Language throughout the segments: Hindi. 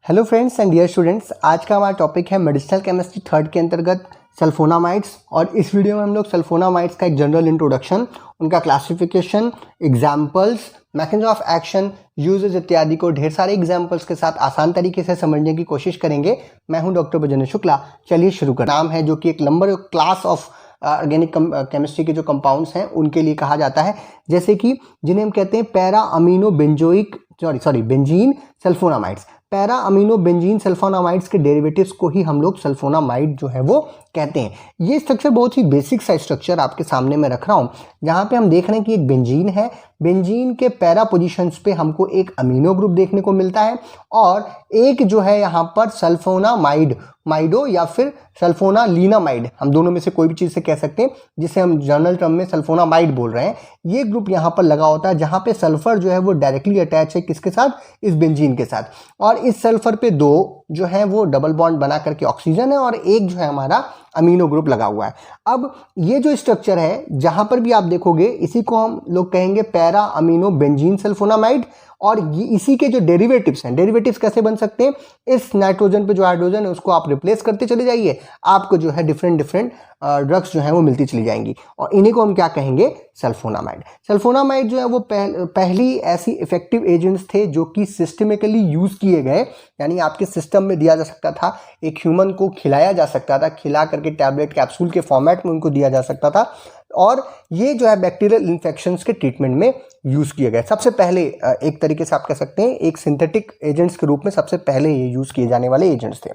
Hello friends and dear students, आज का हमारा टॉपिक है मेडिसिनल केमिस्ट्री थर्ड के अंतर्गत सल्फोनामाइड्स। और इस वीडियो में हम लोग सल्फोनामाइड्स का एक जनरल इंट्रोडक्शन, उनका classification, examples, mechanism of action, uses इत्यादि को ढेर सारे एग्जाम्पल्स के साथ आसान तरीके से समझने की कोशिश करेंगे। मैं हूं डॉक्टर बजन शुक्ला। चलिए शुरू कर। नाम है जो कि एक number class of organic chemistry के जो कंपाउंड्स हैं उनके लिए कहा जाता है, जैसे कि जिन्हें हम कहते हैं para amino benzene sulphonamides. Para amino benzene sulphonamides के डेरिवेटिव्स को ही हम लोग सल्फोनामाइड जो है वो कहते हैं। ये स्ट्रक्चर बहुत ही बेसिक सा स्ट्रक्चर आपके सामने मैं रख रहा हूँ, जहाँ पे हम देख रहे हैं कि एक बेंजीन है। बेंजीन के पैरा पोजीशंस पे हमको एक अमीनो ग्रुप देखने को मिलता है और एक जो है यहाँ पर सल्फोनामाइडो या फिर सल्फोनालीनामाइड, हम दोनों में से कोई भी चीज़ से कह सकते हैं, जिसे हम जनरल टर्म में सल्फोनामाइड बोल रहे हैं। ये ग्रुप यहाँ पर लगा होता है जहाँ पे सल्फर जो है वो डायरेक्टली अटैच है किसके साथ, इस बेंजीन के साथ। और इस सल्फर पे दो जो है वो डबल बॉन्ड बना करके ऑक्सीजन है और एक जो है हमारा अमीनो ग्रुप लगा हुआ है। अब ये जो स्ट्रक्चर है जहां पर भी आप देखोगे, इसी को हम लोग कहेंगे पैरा अमीनो बेंजीन सल्फोनामाइड। और इसी के जो डेरिवेटिव्स हैं, डेरिवेटिव्स कैसे बन सकते हैं, इस नाइट्रोजन पे जो हाइड्रोजन है उसको आप रिप्लेस करते चले जाइए, आपको जो है डिफरेंट ड्रग्स जो है वो मिलती चली जाएंगी और इन्हीं को हम क्या कहेंगे, सल्फोनामाइड। सल्फोनामाइड जो है वो पहली ऐसी इफेक्टिव एजेंट्स थे जो कि सिस्टमिकली यूज किए गए, यानी आपके सिस्टम में दिया जा सकता था, एक ह्यूमन को खिलाया जा सकता था, खिला करके टैबलेट कैप्सूल के फॉर्मेट में उनको दिया जा सकता था। और ये जो है बैक्टीरियल इन्फेक्शंस के ट्रीटमेंट में यूज़ किए गए। सबसे पहले एक तरीके से आप कह सकते हैं एक सिंथेटिक एजेंट्स के रूप में सबसे पहले ये यूज़ किए जाने वाले एजेंट्स थे।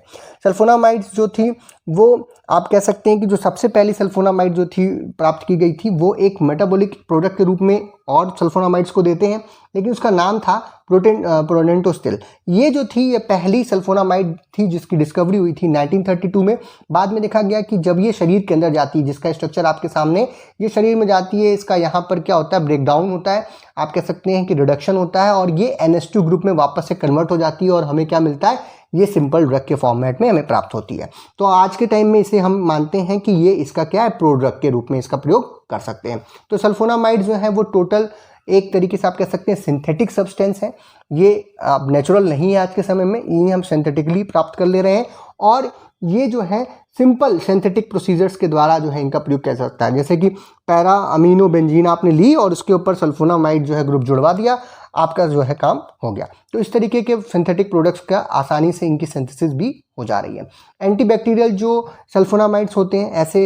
सल्फोनामाइड्स जो थी वो आप कह सकते हैं कि जो सबसे पहली सल्फोनामाइड जो थी प्राप्त की गई थी वो एक मेटाबॉलिक प्रोडक्ट के रूप में और सल्फोनामाइड्स को देते हैं, लेकिन उसका नाम था प्रोडेंटोस्टिल। ये जो थी ये पहली सल्फोनामाइड थी जिसकी डिस्कवरी हुई थी 1932 में। बाद में देखा गया कि जब ये शरीर के अंदर जाती है, जिसका स्ट्रक्चर आपके सामने ये शरीर में जाती है, इसका यहाँ पर क्या होता है, ब्रेकडाउन होता है, आप कह सकते हैं कि रिडक्शन होता है और ये NH2 ग्रुप में वापस से कन्वर्ट हो जाती है और हमें क्या मिलता है, ये सिंपल ड्रग के फॉर्मेट में हमें प्राप्त होती है। तो आज के टाइम में इसे हम मानते हैं कि ये इसका क्या है, प्रोड्रग के रूप में इसका प्रयोग कर सकते हैं। तो सल्फोनामाइड जो है वो टोटल एक तरीके से आप कह सकते हैं सिंथेटिक सब्सटेंस है। ये अब नेचुरल नहीं है आज के समय में, इन्हें हम सिंथेटिकली प्राप्त कर ले रहे हैं और ये जो है सिंपल सिंथेटिक प्रोसीजर्स के द्वारा जो है इनका प्रयोग किया जा सकता है। जैसे कि पैरा अमीनो बेंजीन आपने ली और उसके ऊपर सल्फोनामाइड जो है ग्रुप जुड़वा दिया, आपका जो है काम हो गया। तो इस तरीके के सिंथेटिक प्रोडक्ट्स का आसानी से इनकी सिंथेसिस भी हो जा रही है। एंटीबैक्टीरियल जो सल्फोनामाइड्स होते हैं, ऐसे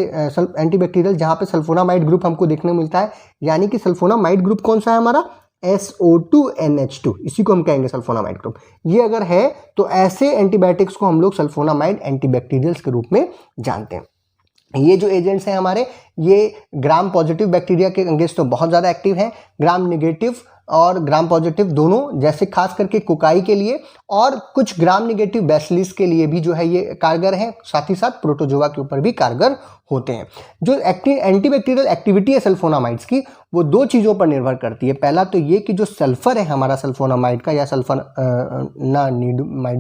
एंटीबैक्टीरियल जहाँ पे सल्फोनामाइड ग्रुप हमको देखने को मिलता है, यानी कि सल्फोनामाइड ग्रुप कौन सा है हमारा, SO2NH2, इसी को हम कहेंगे सल्फोनामाइड ग्रुप। ये अगर है तो ऐसे एंटीबायोटिक्स को हम लोग सल्फोनामाइड एंटीबैक्टीरियल्स के रूप में जानते हैं। ये जो एजेंट्स हैं हमारे, ये ग्राम पॉजिटिव बैक्टीरिया के अगेंस्ट तो बहुत ज़्यादा एक्टिव हैं, ग्राम नेगेटिव और ग्राम पॉजिटिव दोनों, जैसे खास करके कोकाई के लिए और कुछ ग्राम नेगेटिव बैसिलिस के लिए भी जो है ये कारगर हैं, साथ ही साथ प्रोटोजोआ के ऊपर भी कारगर होते हैं। जो एंटीबैक्टीरियल एक्टिविटी है सल्फोनामाइड्स की, वो दो चीज़ों पर निर्भर करती है। पहला तो ये कि जो सल्फर है हमारा सल्फोनामाइड का या सल्फोनामाइडो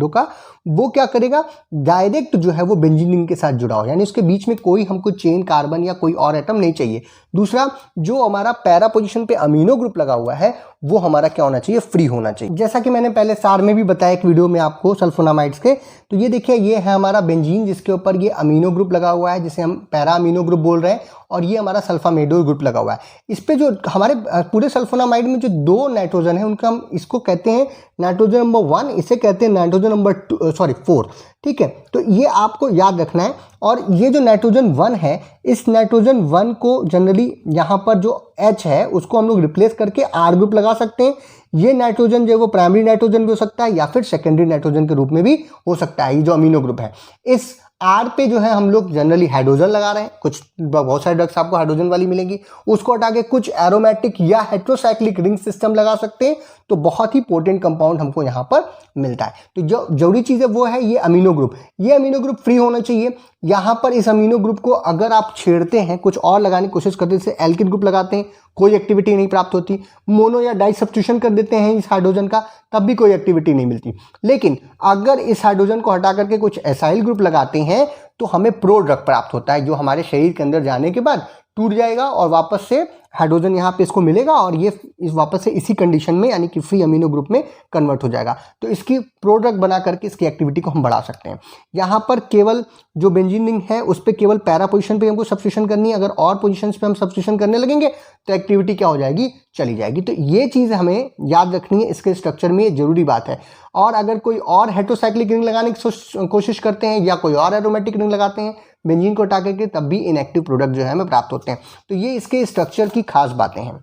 का, वो क्या करेगा, डायरेक्ट जो है वो बेंजीन के साथ जुड़ा हो, यानी उसके बीच में कोई हमको चेन कार्बन या कोई और एटम नहीं चाहिए। दूसरा, जो हमारा पैरा पोजीशन पे अमीनो ग्रुप लगा हुआ है वो हमारा क्या होना चाहिए, फ्री होना चाहिए। जैसा कि मैंने पहले सार में भी बताया एक वीडियो में आपको सल्फोनामाइड्स के, तो ये देखिए ये है हमारा बेंजीन जिसके ऊपर ये अमीनो ग्रुप लगा हुआ है जिसे हम पैरा अमीनो ग्रुप बोल रहे हैं, और ये हमारा सल्फामेडो ग्रुप लगा हुआ है। इस पे जो हमारे पूरे सल्फोनामाइड में जो दो नाइट्रोजन है उनका हम इसको कहते हैं नाइट्रोजन नंबर 1, इसे कहते हैं नाइट्रोजन नंबर 4, ठीक है। तो ये आपको याद रखना है। और ये जो नाइट्रोजन 1 है, इस नाइट्रोजन 1 को जनरली यहाँ पर जो H है उसको हम लोग रिप्लेस करके R ग्रुप लगा सकते हैं। ये नाइट्रोजन जो है वो प्राइमरी नाइट्रोजन भी हो सकता है या फिर सेकेंडरी नाइट्रोजन के रूप में भी हो सकता है। ये जो अमीनो ग्रुप है, इस R पे जो है हम लोग जनरली हाइड्रोजन लगा रहे हैं, कुछ बहुत सारे ड्रग्स आपको हाइड्रोजन वाली मिलेंगी, उसको हटा के कुछ एरोमेटिक या हेट्रोसाइक्लिक रिंग सिस्टम लगा सकते हैं, तो बहुत ही पोटेंट कंपाउंड हमको यहाँ पर मिलता है। तो जो जरूरी चीज़ है वो है ये अमीनो ग्रुप। ये अमीनो ग्रुप फ्री होना चाहिए। यहाँ पर इस अमीनो ग्रुप को अगर आप छेड़ते हैं, कुछ और लगाने की कोशिश करते हैं, जैसे एल्किल ग्रुप लगाते हैं, कोई एक्टिविटी नहीं प्राप्त होती। मोनो या डाई सब्स्टिट्यूशन कर देते हैं इस हाइड्रोजन का, तब भी कोई एक्टिविटी नहीं मिलती। लेकिन अगर इस हाइड्रोजन को हटा करके कुछ एसाइल ग्रुप लगाते हैं तो हमें प्रो ड्रग प्राप्त होता है, जो हमारे शरीर के अंदर जाने के बाद टूट जाएगा और वापस से हाइड्रोजन यहाँ पे इसको मिलेगा और ये इस वापस से इसी कंडीशन में यानी कि फ्री अमीनो ग्रुप में कन्वर्ट हो जाएगा। तो इसकी प्रोडक्ट बना करके इसकी एक्टिविटी को हम बढ़ा सकते हैं। यहाँ पर केवल जो बेंजीन रिंग है उस पर केवल पैरा पोजीशन पे हमको सब्स्टिट्यूशन करनी है। अगर और पोजीशंस पे हम सब्स्टिट्यूशन करने लगेंगे तो एक्टिविटी क्या हो जाएगी, चली जाएगी। तो ये चीज़ हमें याद रखनी है, इसके स्ट्रक्चर में जरूरी बात है। और अगर कोई और हेटेरोसाइक्लिक रिंग लगाने की कोशिश करते हैं या कोई और एरोमेटिक रिंग लगाते हैं बेंजीन को हटा करके, तब भी इनएक्टिव प्रोडक्ट जो है हमें प्राप्त होते हैं। तो ये इसके स्ट्रक्चर की खास बातें हैं।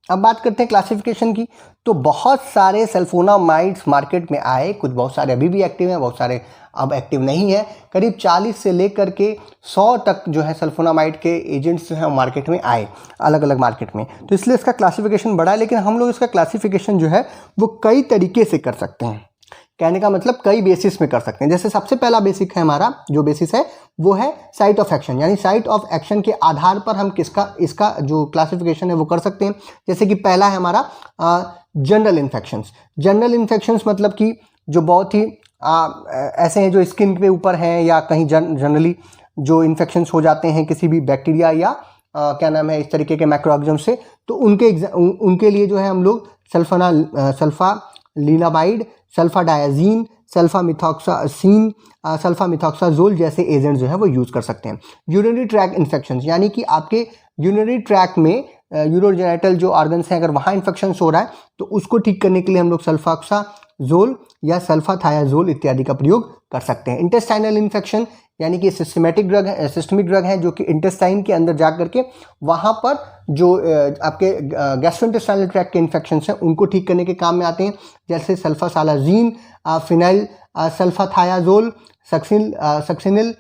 अब बात करते हैं क्लासिफिकेशन की। तो बहुत सारे सल्फोनामाइड्स मार्केट में आए, कुछ बहुत सारे अभी भी एक्टिव हैं, बहुत सारे अब एक्टिव नहीं है। करीब 40 से लेकर के 100 तक जो है सल्फोनामाइड के एजेंट्स जो है मार्केट में आए, अलग अलग मार्केट में। तो इसलिए इसका क्लासिफिकेशन बड़ा है, लेकिन हम लोग इसका क्लासिफिकेशन जो है वो कई तरीके से कर सकते हैं। कहने का मतलब कई बेसिस में कर सकते हैं। जैसे सबसे पहला बेसिक है हमारा, जो बेसिस है वो है साइट ऑफ एक्शन, यानी साइट ऑफ एक्शन के आधार पर हम इसका जो क्लासिफिकेशन है वो कर सकते हैं। जैसे कि पहला है हमारा जनरल इन्फेक्शंस। जनरल इन्फेक्शंस मतलब कि जो बहुत ही ऐसे हैं जो स्किन के ऊपर हैं या कहीं जनरली जो इन्फेक्शंस हो जाते हैं किसी भी बैक्टीरिया या क्या नाम है इस तरीके के माइक्रोऑर्गेनिज्म से, तो उनके लिए जो है हम लोग सल्फालिनामाइड, सल्फाडायाजीन, सल्फामिथॉक्सासिन, सल्फामिथॉक्साजोल जैसे एजेंट जो है वो यूज़ कर सकते हैं। यूरिनरी ट्रैक इन्फेक्शंस, यानी कि आपके यूरिनरी ट्रैक में यूरोजेनिटल जो ऑर्गन्स हैं अगर वहाँ इन्फेक्शंस हो रहा है तो उसको ठीक करने के लिए हम लोग सल्फाक्साजोल या सल्फाथायाजोल इत्यादि का प्रयोग कर सकते हैं। इंटेस्टाइनल इन्फेक्शन, यानी कि सिस्टमिक ड्रग है जो कि इंटेस्टाइन के अंदर जा करके वहाँ पर जो आपके गैस्ट्रोइंटेस्टाइनल ट्रैक्ट के इन्फेक्शंस हैं उनको ठीक करने के काम में आते हैं। जैसे सल्फासालाजीन, फिनाइल सल्फाथायाजोल, सक्सिनिल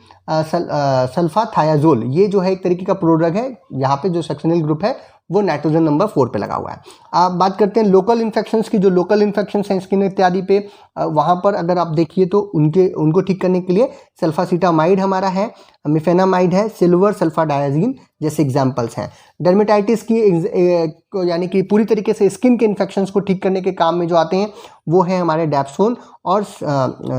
सल्फाथायाजोल, ये जो है एक तरीके का प्रोड्रग है। यहाँ पे जो सक्सिनिल ग्रुप है वो नाइट्रोजन नंबर 4 पे लगा हुआ है। आप बात करते हैं लोकल इन्फेक्शंस की। जो लोकल इन्फेक्शंस हैं स्किन इत्यादि पे, वहाँ पर अगर आप देखिए तो उनको ठीक करने के लिए सल्फासिटामाइड हमारा है, मिफेनामाइड है, सिल्वर सल्फाडायाजीन जैसे एग्जाम्पल्स हैं। डर्मेटाइटिस की यानी कि पूरी तरीके से स्किन के इन्फेक्शंस को ठीक करने के काम में जो आते हैं वो है हमारे डैप्सोन और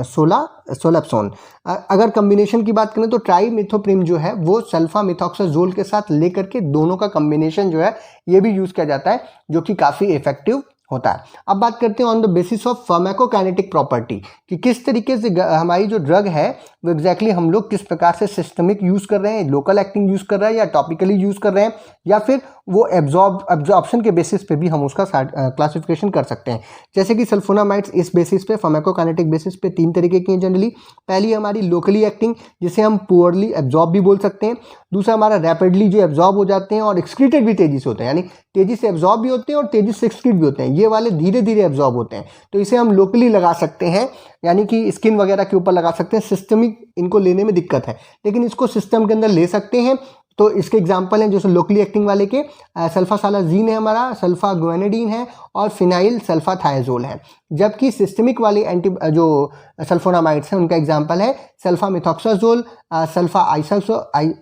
सोलैप्सोन। अगर कम्बिनेशन की बात करें तो ट्राइमिथोप्रिम जो है वो सल्फामिथॉक्साजोल के साथ लेकर के दोनों का कम्बिनेशन जो है ये भी यूज़ किया जाता है, जो कि काफ़ी इफेक्टिव होता है। अब बात करते हैं on the basis of pharmacokinetic property, कि किस तरीके से हमारी जो ड्रग है वो एग्जैक्टली हम लोग किस प्रकार से सिस्टमिक यूज़ कर रहे हैं, लोकल एक्टिंग यूज़ कर रहे हैं या टॉपिकली यूज़ कर रहे हैं, या फिर वो एब्जॉर्प्शन के बेसिस पे भी हम उसका क्लासिफिकेशन कर सकते हैं। जैसे कि सल्फोनामाइड्स इस बेसिस पे, फार्माकोकाइनेटिक बेसिस पे 3 तरीके की हैं जनरली। पहली हमारी लोकली एक्टिंग, जिसे हम पुअरली एब्जॉर्ब भी बोल सकते हैं। दूसरा हमारा रैपिडली जो एब्जॉर्ब हो जाते हैं और एक्सक्रीटेड भी तेज़ी से होते हैं, यानी तेज़ी से एब्जॉर्ब भी होते हैं और तेज़ी से एक्सक्रीट भी होते हैं। ये वाले धीरे धीरे एब्जॉर्ब होते हैं, तो इसे हम लोकली लगा सकते हैं, यानी कि स्किन वगैरह के ऊपर लगा सकते हैं। सिस्टमिक इनको लेने में दिक्कत है, लेकिन इसको सिस्टम के अंदर ले सकते हैं। तो इसके एग्जाम्पल हैं जैसे लोकली एक्टिंग वाले के सल्फासालाजीन है हमारा, सल्फाग्वेनेडीन है और फिनाइल सल्फाथायाजोल है। जबकि सिस्टमिक वाली जो सल्फोनामाइड्स हैं उनका एग्जाम्पल है सल्फामिथॉक्साजोल, सल्फा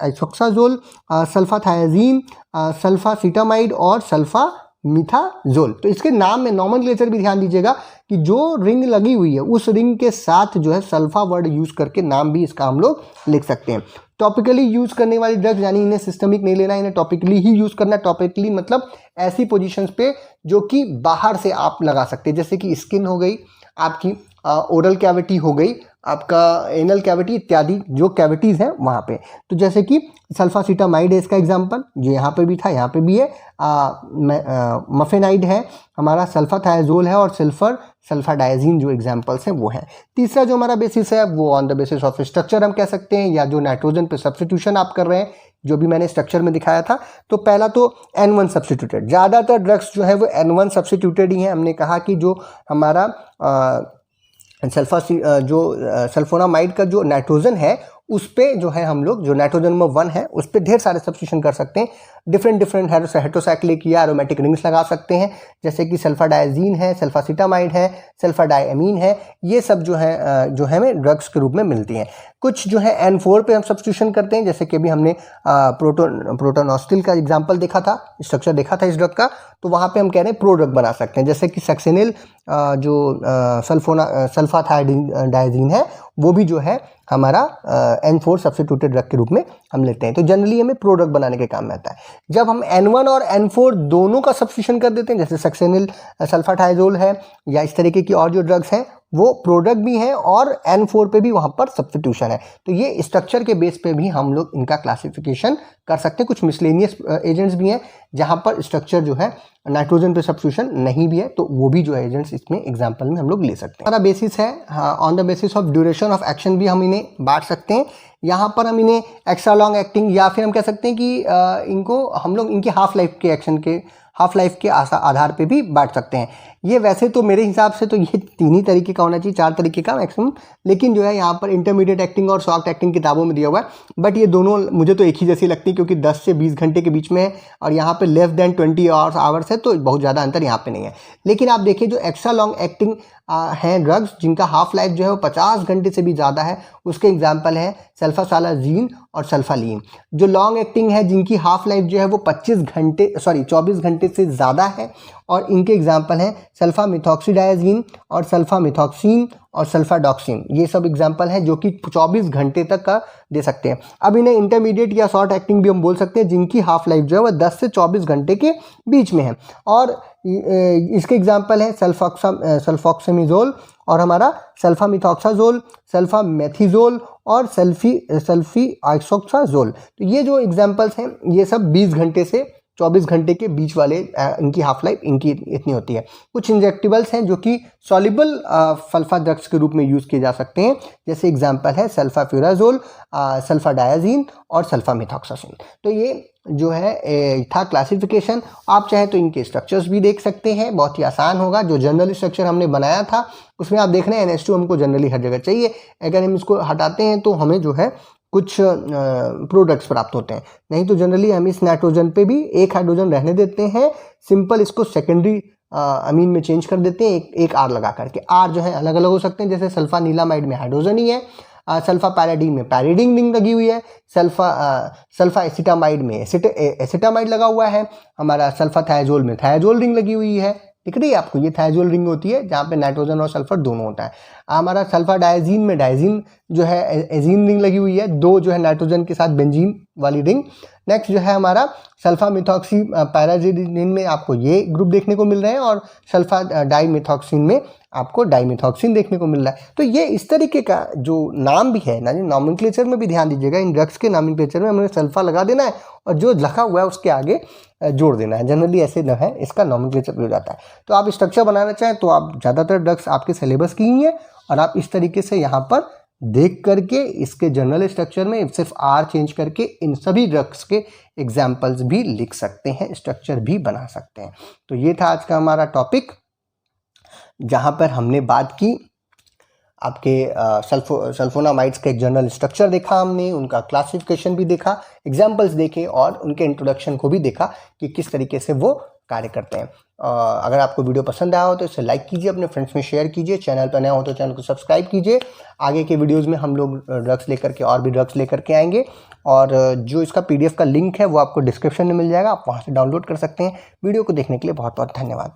आइसोक्साजोल, सल्फाथायाजीन, सल्फासिटामाइड और सल्फामिथाजोल। तो इसके नाम में नॉमेनक्लेचर भी ध्यान दीजिएगा कि जो रिंग लगी हुई है उस रिंग के साथ जो है सल्फा वर्ड यूज़ करके नाम भी इसका हम लोग लिख सकते हैं। टॉपिकली यूज़ करने वाली ड्रग्स, यानी इन्हें सिस्टमिक नहीं लेना, इन्हें टॉपिकली ही यूज़ करना है। टॉपिकली मतलब ऐसी पोजीशंस पे जो कि बाहर से आप लगा सकते हैं, जैसे कि स्किन हो गई, आपकी ओरल कैविटी हो गई, आपका एनल कैविटी इत्यादि जो कैविटीज़ हैं वहाँ पे। तो जैसे कि सल्फासिटामाइड है इसका एग्जांपल, जो यहाँ पे भी था यहाँ पे भी है। मफेनाइड है हमारा, सल्फाथायाजोल है और सल्फाडायाजीन जो एग्जांपल्स हैं वो हैं। तीसरा जो हमारा बेसिस है वो on the basis of structure हम कह सकते हैं, या जो नाइट्रोजन पे सब्स्टिट्यूशन आप कर रहे हैं, जो भी मैंने स्ट्रक्चर में दिखाया था। तो पहला तो N1 सब्स्टिट्यूटेड, ज़्यादातर ड्रग्स जो है वो N1 सब्स्टिट्यूटेड ही हैं। हमने कहा कि जो हमारा सल्फोनामाइड का जो नाइट्रोजन है उस पे जो है हम लोग जो नाइट्रोजन नंबर 1 है उस पे ढेर सारे सब्स्टिट्यूशन कर सकते हैं। डिफरेंट हेटेरोसाइक्लिक या एरोमेटिक रिंग्स लगा सकते हैं, जैसे कि सल्फाडायाजीन है, सल्फासिटामाइड है, सल्फाडायमीन है। ये सब जो हमें ड्रग्स के रूप में मिलती हैं। कुछ जो है N4 पे हम सब्स्टिट्यूशन करते हैं, जैसे कि अभी हमने प्रोटोनॉस्टिल का एग्जाम्पल देखा था, स्ट्रक्चर देखा था इस ड्रग का। तो वहाँ पे हम कह रहे हैं प्रो ड्रग बना सकते हैं, जैसे कि सक्सिनिल जो सल्फाथायाडायाजीन है वो भी जो है हमारा N4 सब्स्टिट्यूटेड ड्रग के रूप में हम लेते हैं। तो जनरली हमें प्रोडक्ट बनाने के काम में आता है। जब हम N1 और N4 दोनों का सब्स्टिट्यूशन कर देते हैं, जैसे सक्सेनिल सल्फाथाइजोल है या इस तरीके की और जो ड्रग्स हैं वो प्रोडक्ट भी हैं और N4 पे भी वहाँ पर सब्स्टिट्यूशन है, तो ये स्ट्रक्चर के बेस पे भी हम लोग इनका क्लासिफिकेशन कर सकते हैं। कुछ मिसलेनियस एजेंट्स भी हैं जहाँ पर स्ट्रक्चर जो है नाइट्रोजन पे सब्स्टिट्यूशन नहीं भी है, तो वो भी जो है एजेंट्स इसमें एग्जाम्पल में हम लोग ले सकते हैं। हमारा बेसिस है on the basis of duration of action भी हम इन्हें बांट सकते हैं। यहाँ पर हम इन्हें एक्स्ट्रा लॉन्ग एक्टिंग या फिर हम कह सकते हैं कि इनको हम लोग इनकी हाफ लाइफ के एक्शन के हाफ लाइफ के आधार पे भी बांट सकते हैं। ये वैसे तो मेरे हिसाब से तो ये 3 ही तरीके का होना चाहिए, 4 तरीके का मैक्सिमम, लेकिन जो है यहाँ पर इंटरमीडिएट एक्टिंग और शॉर्ट एक्टिंग किताबों में दिया हुआ है, बट ये दोनों मुझे तो एक ही जैसी लगती है क्योंकि 10 से 20 घंटे के बीच में है और यहाँ पे लेस देन 20 आवर्स है, तो बहुत ज़्यादा अंतर यहाँ पे नहीं है। लेकिन आप देखिए जो एक्स्ट्रा लॉन्ग एक्टिंग हैं ड्रग्स जिनका हाफ लाइफ जो है वो 50 घंटे से भी ज़्यादा है, उसके एग्जाम्पल हैं सल्फासालाजीन और सल्फालीन। जो लॉन्ग एक्टिंग है जिनकी हाफ लाइफ जो है वो 24 घंटे से ज़्यादा है, और इनके एग्जाम्पल हैं सल्फामिथॉक्सीडायाजीन और सल्फामिथॉक्सीन और सल्फाडॉक्सिन। ये सब एग्जाम्पल हैं जो कि 24 घंटे तक का दे सकते हैं। अब इन्हें इंटरमीडिएट या शॉर्ट एक्टिंग भी हम बोल सकते हैं जिनकी हाफ लाइफ जो है वह 10 से 24 घंटे के बीच में है, और इसके एग्जाम्पल हैं सल्फॉक्सामिजोल और हमारा सल्फामिथॉक्साजोल, सल्फामेथिजोल और सल्फी आइसोक्साजोल। तो ये जो एग्जाम्पल्स हैं ये सब 20 घंटे से 24 घंटे के बीच वाले इनकी हाफ लाइफ इनकी इतनी होती है। कुछ इंजेक्टिबल्स हैं जो कि सॉल्युबल सल्फा ड्रग्स के रूप में यूज़ किए जा सकते हैं, जैसे एग्जांपल है सल्फाफ्यूराजोल, सल्फाडायाजीन और सल्फामिथॉक्सासिन। तो ये जो है था क्लासिफिकेशन। आप चाहें तो इनके स्ट्रक्चर्स भी देख सकते हैं, बहुत ही आसान होगा। जो जनरल स्ट्रक्चर हमने बनाया था उसमें आप देख रहे हैं NH2 हमको जनरली हर जगह चाहिए, अगर हम इसको हटाते हैं तो हमें जो है कुछ प्रोडक्ट्स प्राप्त होते हैं, नहीं तो जनरली हम इस नाइट्रोजन पे भी एक हाइड्रोजन रहने देते हैं, सिंपल इसको सेकेंडरी अमीन में चेंज कर देते हैं एक R लगा करके। R जो है अलग अलग हो सकते हैं, जैसे सल्फानीलामाइड में हाइड्रोजन ही है, सल्फा पैराडीन में पैरिडीन रिंग लगी हुई है, सल्फा एसिटामाइड में एसिटामाइड लगा हुआ है, हमारा सल्फाथायाजोल में थायाजोल रिंग लगी हुई है, दिख रही है आपको, ये थायाजोल रिंग होती है जहाँ पे नाइट्रोजन और सल्फर दोनों होता है। हमारा सल्फा डायजीन में डायजीन जो है एजीन रिंग लगी हुई है, 2 जो है नाइट्रोजन के साथ बेंजीन वाली रिंग। नेक्स्ट जो है हमारा सल्फा मिथॉक्सी पैराजीन में आपको ये ग्रुप देखने को मिल रहे हैं, और सल्फा डाईमिथॉक्सिन में आपको डाईमिथॉक्सिन देखने को मिल रहा है। तो ये इस तरीके का जो नाम भी है ना, नॉमेनक्लेचर में भी ध्यान दीजिएगा, इन ड्रग्स के नॉमेनक्लेचर में हमें सल्फा लगा देना है और जो लिखा हुआ है उसके आगे जोड़ देना है, जनरली ऐसे न है, इसका नॉमेनक्लेचर भी हो जाता है। तो आप स्ट्रक्चर बनाना चाहें तो आप ज़्यादातर ड्रग्स आपके सिलेबस की ही हैं, और आप इस तरीके से यहाँ पर देख करके इसके जनरल स्ट्रक्चर में सिर्फ R चेंज करके इन सभी ड्रग्स के एग्जाम्पल्स भी लिख सकते हैं, स्ट्रक्चर भी बना सकते हैं। तो ये था आज का हमारा टॉपिक, जहाँ पर हमने बात की आपके सल्फोनामाइड्स का एक जनरल स्ट्रक्चर देखा हमने, उनका क्लासिफिकेशन भी देखा, एग्जाम्पल्स देखे और उनके इंट्रोडक्शन को भी देखा कि किस तरीके से वो कार्य करते हैं। अगर आपको वीडियो पसंद आया हो तो इसे लाइक कीजिए, अपने फ्रेंड्स में शेयर कीजिए, चैनल पर नया हो तो चैनल को सब्सक्राइब कीजिए। आगे के वीडियोस में हम लोग ड्रग्स लेकर के और भी ड्रग्स लेकर के आएंगे, और जो इसका PDF का लिंक है वो आपको डिस्क्रिप्शन में मिल जाएगा, आप वहाँ से डाउनलोड कर सकते हैं। वीडियो को देखने के लिए बहुत बहुत धन्यवाद।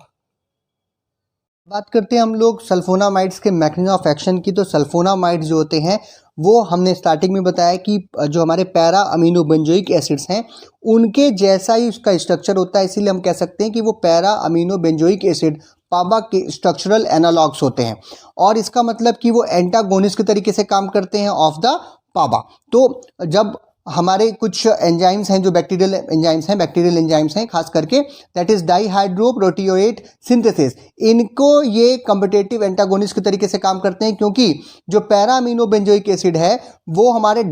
बात करते हैं हम लोग सल्फोनामाइड्स के मैकेनिज्म ऑफ एक्शन की। तो सल्फोनामाइड्स जो होते हैं वो हमने स्टार्टिंग में बताया कि जो हमारे पैरा अमीनो बेंजोइक एसिड्स हैं उनके जैसा ही उसका स्ट्रक्चर होता है, इसीलिए हम कह सकते हैं कि वो पैरा अमीनो बेंजोइक एसिड पाबा के स्ट्रक्चरल एनालॉग्स होते हैं, और इसका मतलब कि वो एंटागोनिस्ट के तरीके से काम करते हैं ऑफ द पाबा। तो जब हमारे कुछ एंजाइम्स हैं जो बैक्टीरियल एंजाइम्स हैं खास करके, दैट इज डाईहाइड्रोप्रोटीओएट सिंथेसिस, इनको ये कॉम्पिटिटिव एंटागोनिस्ट के तरीके से काम करते हैं, क्योंकि जो पैरा अमीनो बेंजोइक एसिड है वो हमारे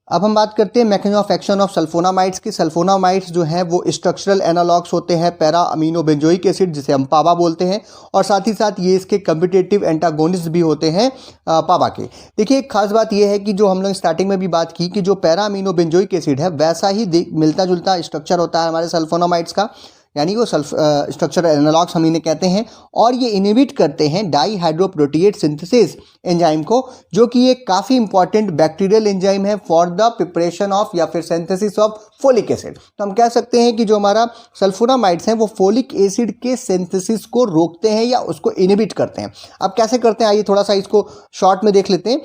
अब हम बात करते हैं mechanism of action of sulphonamides की। सल्फोनामाइड्स जो हैं वो स्ट्रक्चरल एनालॉग्स होते हैं पैरा अमीनो बेंजोइक एसिड, जिसे हम पाबा बोलते हैं, और साथ ही साथ ये इसके कम्पिटिटिव एंटागोनिस्ट भी होते हैं पाबा के। देखिए एक खास बात ये है कि जो हम लोग स्टार्टिंग में भी बात की कि जो पैरा अमीनो बेंजोइक एसिड है वैसा ही मिलता जुलता स्ट्रक्चर होता है हमारे सल्फोनामाइड्स का, यानी वो स्ट्रक्चरल एनालॉग्स हम इन्हें कहते हैं, और ये इनहिबिट करते हैं डाईहाइड्रोप्रोटीएट सिंथेसिस एंजाइम को, जो कि एक काफ़ी इंपॉर्टेंट बैक्टीरियल एंजाइम है फॉर द प्रिपरेशन ऑफ या फिर सिंथेसिस ऑफ फोलिक एसिड। तो हम कह सकते हैं कि जो हमारा सल्फोनामाइड्स हैं वो फोलिक एसिड के सिंथेसिस को रोकते हैं या उसको इनहिबिट करते हैं। अब कैसे करते हैं, आइए थोड़ा सा इसको शॉर्ट में देख लेते हैं।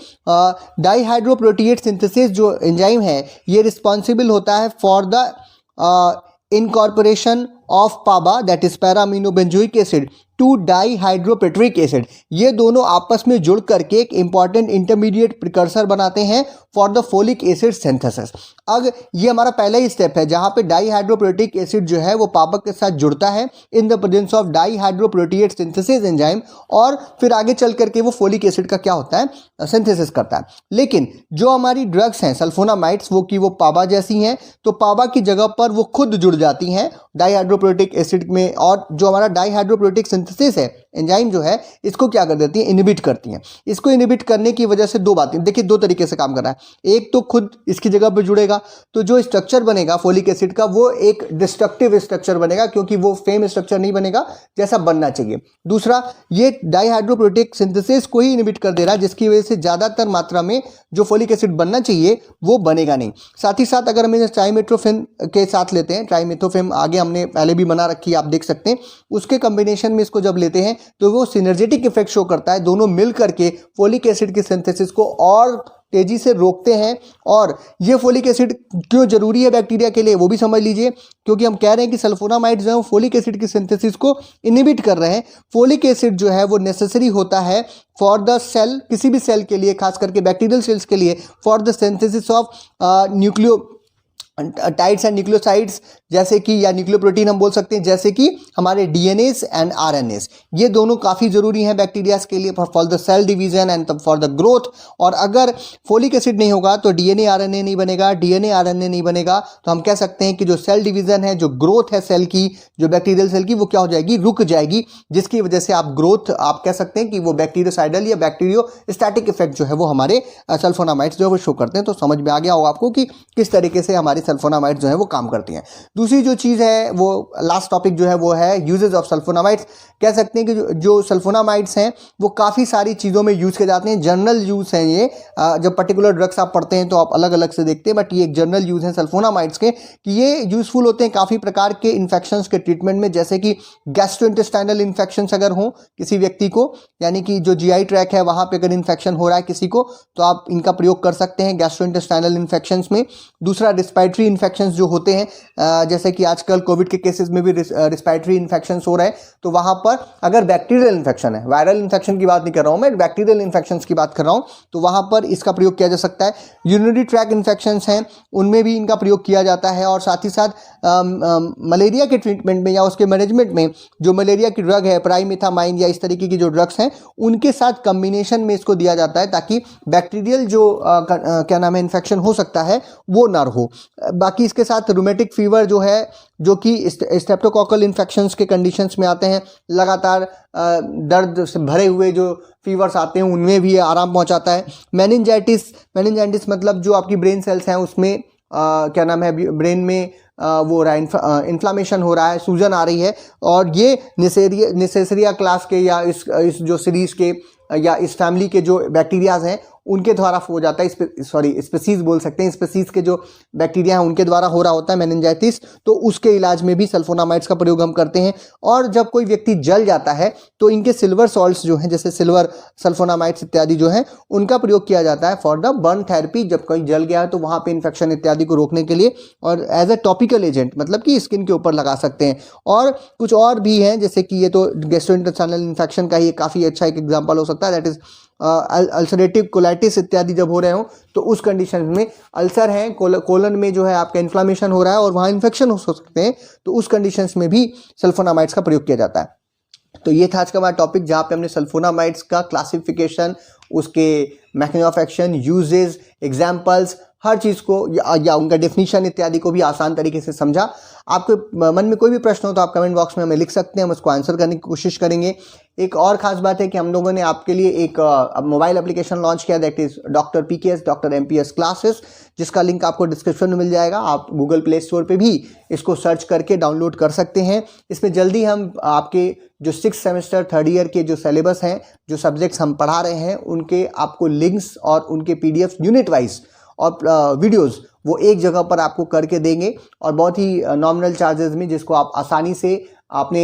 डाईहाइड्रोप्रोटीएट सिंथेसिस जो एंजाइम है ये रिस्पॉन्सिबल होता है for the incorporation of PABA that is paraamino benzoic acid to dihydropteroic acid. ये दोनों आपस में जुड़ करके एक इंपॉर्टेंट इंटरमीडिएट प्रिकर्सर बनाते हैं for the folic acid synthesis. अब ये हमारा पहला ही स्टेप है जहाँ पे डाईहाइड्रोपेट्रिक एसिड जो है वो पाबा के साथ जुड़ता है in the presence of dihydropteroate synthesis enzyme, और फिर आगे चल करके वो फोलिक एसिड का क्या होता है, सिंथेसिस करता है। लेकिन जो हमारी ड्रग्स हैं सल्फोनामाइड्स वो कि वो पाबा जैसी हैं, तो पाबा की जगह पर वो खुद जुड़ जाती हैं डाईहाइड्रोप्रोटिक एसिड में, और जो हमारा डाईहाइड्रोप्रोटिक सिंथेसिस है एंजाइम जो है इसको क्या कर देती है, इनहिबिट करती हैं। इसको इनहिबिट करने की वजह से दो बातें, देखिए दो तरीके से काम कर रहा है। एक तो खुद इसकी जगह पर जुड़ेगा तो जो स्ट्रक्चर बनेगा फोलिक एसिड का वो एक डिस्ट्रक्टिव स्ट्रक्चर बनेगा, क्योंकि वो फेम स्ट्रक्चर नहीं बनेगा जैसा बनना चाहिए। दूसरा, ये डाईहाइड्रोप्रोटिक सिंथेसिस को ही इनहिबिट कर दे रहा है, जिसकी वजह से ज़्यादातर मात्रा में जो फोलिक एसिड बनना चाहिए वो बनेगा नहीं। साथ ही साथ अगर हम इसे ट्राइमेथोफेम के साथ लेते हैं, ट्राइमेथोफेम आगे हमने पहले भी बना रखी है, आप देख सकते हैं, उसके कॉम्बिनेशन में इसको जब लेते हैं तो वो सिनर्जेटिक इफेक्ट शो करता है। दोनों मिल करके फोलिक एसिड की सिंथेसिस को और तेजी से रोकते हैं। और ये फोलिक एसिड क्यों जरूरी है बैक्टीरिया के लिए वो भी समझ लीजिए, क्योंकि हम कह रहे हैं कि सल्फोनामाइड्स जो है वो फोलिक एसिड की सिंथेसिस को इनहिबिट कर रहे हैं। फोलिक एसिड जो है वो नेसेसरी होता है फॉर द सेल, किसी भी सेल के लिए, खास करके बैक्टीरियल सेल्स के लिए, for the synthesis of tides and nucleosides, जैसे कि, या न्यूक्लियोप्रोटीन हम बोल सकते हैं, जैसे कि हमारे डीएनएस एंड आरएनएस। ये दोनों काफ़ी ज़रूरी हैं बैक्टीरियाज के लिए for the cell division and for the growth. और अगर फोलिक एसिड नहीं होगा तो डीएनए आरएनए नहीं बनेगा, डीएनए आरएनए नहीं बनेगा तो हम कह सकते हैं कि जो सेल डिवीजन है, जो ग्रोथ है सेल की, जो बैक्टीरियल सेल की, वो क्या हो जाएगी, रुक जाएगी, जिसकी वजह से आप ग्रोथ, आप कह सकते हैं कि वो बैक्टीरियोसाइडल या बैक्टीरियोस्टैटिक इफेक्ट जो है वो हमारे सल्फोनामाइड्स जो है वो शो करते हैं। तो समझ में आ गया होगा आपको कि किस तरीके से हमारी सल्फोनामाइड्स जो है वो काम करती हैं। दूसरी जो चीज़ है वो लास्ट टॉपिक जो है वो है यूजेस ऑफ सल्फोनामाइड्स। कह सकते हैं कि जो सल्फोनामाइड्स हैं वो काफ़ी सारी चीज़ों में यूज़ किए जाते हैं। जनरल यूज़ हैं ये, जब पर्टिकुलर ड्रग्स आप पढ़ते हैं तो आप अलग अलग से देखते हैं, बट ये एक जनरल यूज़ है सल्फोनामाइड्स के कि ये यूज़फुल होते हैं काफ़ी प्रकार के इन्फेक्शंस के ट्रीटमेंट में, जैसे कि गैस्ट्रोइंटेस्टाइनल इन्फेक्शंस अगर हों किसी व्यक्ति को, यानी कि जो जीआई ट्रैक है वहाँ पे अगर इन्फेक्शन हो रहा है किसी को, तो आप इनका प्रयोग कर सकते हैं गैस्ट्रोइंटेस्टाइनल इन्फेक्शंस में। दूसरा, रिस्पायरेटरी इन्फेक्शंस जो होते हैं, जैसे कि आजकल कोविड के केसेस में भी रिस्पायरेटरी इन्फेक्शंस हो रहे हैं, तो वहाँ पर अगर बैक्टीरियल इन्फेक्शन है, वायरल इन्फेक्शन की बात नहीं कर रहा हूँ मैं, बैक्टीरियल इन्फेक्शंस की बात कर रहा हूँ, तो वहाँ पर इसका प्रयोग किया जा सकता है। यूरिनरी ट्रैक इन्फेक्शंस हैं उनमें भी इनका प्रयोग किया जाता है। और साथ ही साथ मलेरिया के ट्रीटमेंट में या उसके मैनेजमेंट में जो मलेरिया की ड्रग है, प्राइमेथामाइन या इस तरीके की जो ड्रग्स हैं, उनके साथ कम्बिनेशन में इसको दिया जाता है ताकि बैक्टीरियल जो क्या नाम है इन्फेक्शन हो सकता है वो ना हो। बाकी इसके साथ रूमेटिक फीवर जो है, जो कि स्ट्रेप्टोकोकल इन्फेक्शंस के कंडीशंस में आते हैं, लगातार दर्द से भरे हुए जो फीवर्स आते हैं उनमें भी आराम पहुंचाता है। मेनिंजाइटिस मतलब जो आपकी ब्रेन सेल्स हैं उसमें क्या नाम है, ब्रेन में वो इन्फ्लामेशन हो रहा है, सूजन आ रही है, और ये निसेरिया क्लास के या इस जो सीरीज के या इस फैमिली के जो बैक्टीरियाज हैं उनके द्वारा हो जाता है, स्पीसीज बोल सकते हैं, स्पीसीज के जो बैक्टीरिया हैं उनके द्वारा हो रहा होता है मेनिंजाइटिस, तो उसके इलाज में भी सल्फोनामाइड्स का प्रयोग हम करते हैं। और जब कोई व्यक्ति जल जाता है तो इनके सिल्वर सॉल्ट्स जो हैं, जैसे सिल्वर सल्फोनामाइड्स इत्यादि जो हैं, उनका प्रयोग किया जाता है फॉर द बर्न थेरेपी। जब कोई जल गया है तो वहाँ पे इन्फेक्शन इत्यादि को रोकने के लिए, और एज ए टॉपिकल एजेंट, मतलब कि स्किन के ऊपर लगा सकते हैं। और कुछ और भी हैं, जैसे कि ये तो गैस्ट्रोइंटेस्टाइनल इन्फेक्शन का ही काफ़ी अच्छा एक एग्जाम्पल हो सकता है, दैट इज अल्सरेटिव कोलाइटिस इत्यादि जब हो रहे हो तो उस कंडीशन में, अल्सर है कोलन में जो है आपका इन्फ्लामेशन हो रहा है और वहाँ इन्फेक्शन हो सकते हैं, तो उस कंडीशंस में भी सल्फोनामाइड्स का प्रयोग किया जाता है। तो ये था आज का हमारा टॉपिक, जहाँ पे हमने सल्फोनामाइड्स का क्लासिफिकेशन, उसके mechanism of action, uses, examples, हर चीज़ को या उनका डेफिनीशन इत्यादि को भी आसान तरीके से समझा। आपके मन में कोई भी प्रश्न हो तो आप कमेंट बॉक्स में हमें लिख सकते हैं, हम उसको आंसर करने की कोशिश करेंगे। एक और ख़ास बात है कि हम लोगों ने आपके लिए एक मोबाइल एप्लीकेशन लॉन्च किया, that is doctor PKS doctor MPS classes, जिसका लिंक आपको डिस्क्रिप्शन में मिल जाएगा। आप गूगल प्ले स्टोर पे भी इसको सर्च करके डाउनलोड कर सकते हैं। इसमें जल्दी हम आपके जो 6th सेमेस्टर 3rd ईयर के जो सिलेबस हैं, जो सब्जेक्ट्स हम पढ़ा रहे हैं, उनके आपको लिंक्स और उनके PDF यूनिट वाइज और वीडियोस वो एक जगह पर आपको करके देंगे और बहुत ही नॉमिनल चार्जेस में, जिसको आप आसानी से अपने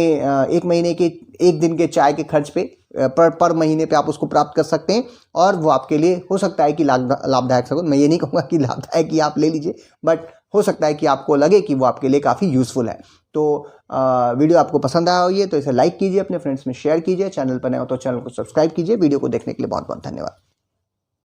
1 महीने के 1 दिन के चाय के खर्च पे पर महीने पे आप उसको प्राप्त कर सकते हैं। और वो आपके लिए हो सकता है कि लाभदायक हो। मैं ये नहीं कहूँगा कि लाभदायक कि आप ले लीजिए, बट हो सकता है कि आपको लगे कि वो आपके लिए काफ़ी यूज़फुल है। तो वीडियो आपको पसंद आया हो ये तो इसे लाइक कीजिए, अपने फ्रेंड्स में शेयर कीजिए, चैनल पर नए हो तो चैनल को सब्सक्राइब कीजिए। वीडियो को देखने के लिए बहुत बहुत धन्यवाद।